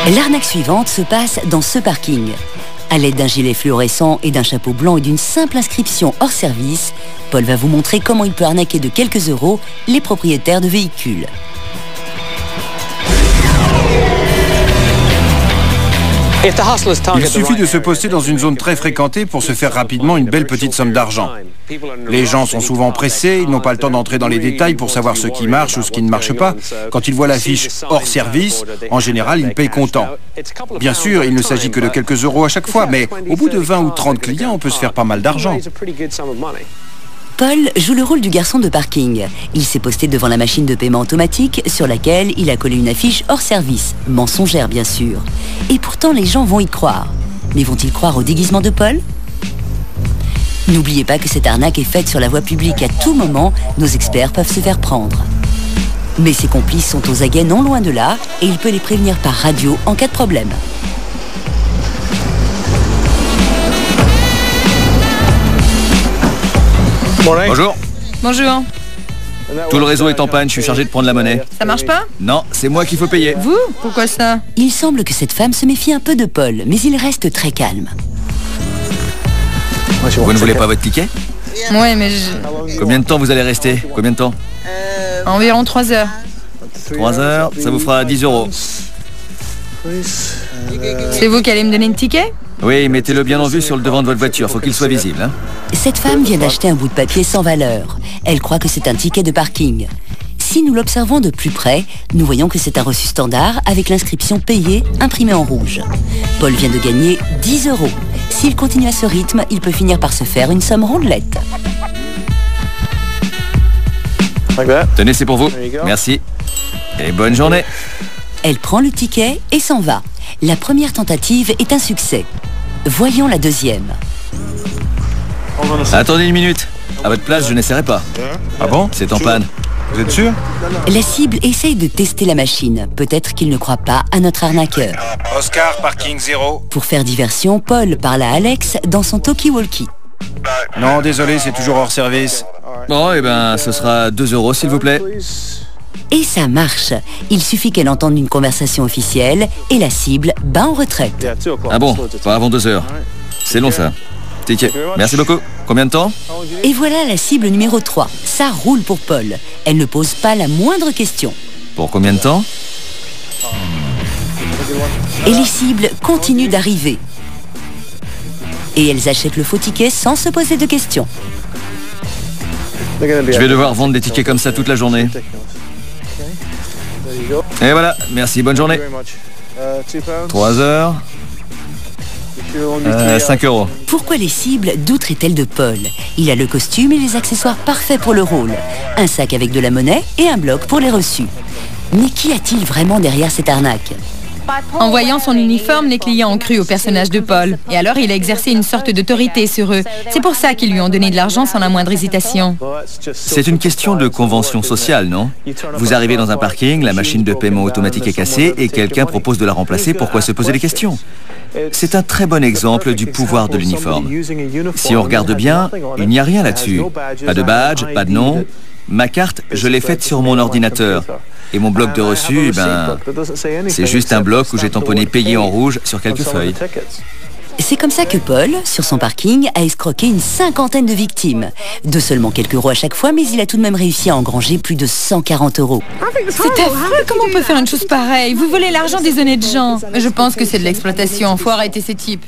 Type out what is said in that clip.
L'arnaque suivante se passe dans ce parking. À l'aide d'un gilet fluorescent et d'un chapeau blanc et d'une simple inscription hors service, Paul va vous montrer comment il peut arnaquer de quelques euros les propriétaires de véhicules. Il suffit de se poster dans une zone très fréquentée pour se faire rapidement une belle petite somme d'argent. Les gens sont souvent pressés, ils n'ont pas le temps d'entrer dans les détails pour savoir ce qui marche ou ce qui ne marche pas. Quand ils voient l'affiche hors service, en général, ils payent comptant. Bien sûr, il ne s'agit que de quelques euros à chaque fois, mais au bout de 20 ou 30 clients, on peut se faire pas mal d'argent. Paul joue le rôle du garçon de parking. Il s'est posté devant la machine de paiement automatique sur laquelle il a collé une affiche hors service. Mensongère, bien sûr. Et pourtant, les gens vont y croire. Mais vont-ils croire au déguisement de Paul? N'oubliez pas que cette arnaque est faite sur la voie publique. À tout moment, nos experts peuvent se faire prendre. Mais ses complices sont aux aguets non loin de là et il peut les prévenir par radio en cas de problème. Bonjour. Bonjour. Tout le réseau est en panne, je suis chargé de prendre la monnaie. Ça marche pas? Non, c'est moi qu'il faut payer. Vous? Pourquoi ça? Il semble que cette femme se méfie un peu de Paul, mais il reste très calme. Vous ne voulez pas votre ticket? Ouais, mais Combien de temps vous allez rester? Combien de temps? environ 3 heures. 3 heures, ça vous fera 10 euros. C'est vous qui allez me donner le ticket? Oui, mettez-le bien en vue sur le devant de votre voiture, faut qu'il soit visible. Hein. Cette femme vient d'acheter un bout de papier sans valeur. Elle croit que c'est un ticket de parking. Si nous l'observons de plus près, nous voyons que c'est un reçu standard avec l'inscription payée imprimée en rouge. Paul vient de gagner 10 euros. S'il continue à ce rythme, il peut finir par se faire une somme rondelette. Tenez, c'est pour vous. Merci. Et bonne journée. Elle prend le ticket et s'en va. La première tentative est un succès. Voyons la deuxième. Attendez une minute. À votre place, je n'essaierai pas. Ah bon? C'est en panne. Vous êtes sûr? La cible essaye de tester la machine. Peut-être qu'il ne croit pas à notre arnaqueur. Oscar, parking 0. Pour faire diversion, Paul parle à Alex dans son talkie-walkie. Non, désolé, c'est toujours hors service. Bon, eh ben, ce sera 2 euros, s'il vous plaît. Et ça marche. Il suffit qu'elle entende une conversation officielle et la cible bat en retraite. Ah bon, pas avant 2 heures. C'est long, ça. Ticket. Merci beaucoup. Combien de temps? Et voilà la cible numéro 3. Ça roule pour Paul. Elle ne pose pas la moindre question. Pour combien de temps? Et les cibles continuent d'arriver. Et elles achètent le faux ticket sans se poser de questions. Je vais devoir vendre des tickets comme ça toute la journée. Et voilà, merci, bonne journée. 3 heures. 5 euros. Pourquoi les cibles douteraient-elles de Paul? Il a le costume et les accessoires parfaits pour le rôle. Un sac avec de la monnaie et un bloc pour les reçus. Mais qu'y a-t-il vraiment derrière cette arnaque? En voyant son uniforme, les clients ont cru au personnage de Paul. Et alors, il a exercé une sorte d'autorité sur eux. C'est pour ça qu'ils lui ont donné de l'argent sans la moindre hésitation. C'est une question de convention sociale, non? Vous arrivez dans un parking, la machine de paiement automatique est cassée et quelqu'un propose de la remplacer, pourquoi se poser des questions? C'est un très bon exemple du pouvoir de l'uniforme. Si on regarde bien, il n'y a rien là-dessus. Pas de badge, pas de nom. Ma carte, je l'ai faite sur mon ordinateur. Et mon bloc de reçu, c'est juste un bloc où j'ai tamponné payé en rouge sur quelques feuilles. C'est comme ça que Paul, sur son parking, a escroqué une 50aine de victimes. De seulement quelques euros à chaque fois, mais il a tout de même réussi à engranger plus de 140 euros. C'est affreux, comment on peut faire une chose pareille? Vous volez l'argent des honnêtes gens. Je pense que c'est de l'exploitation, faut arrêter ces types.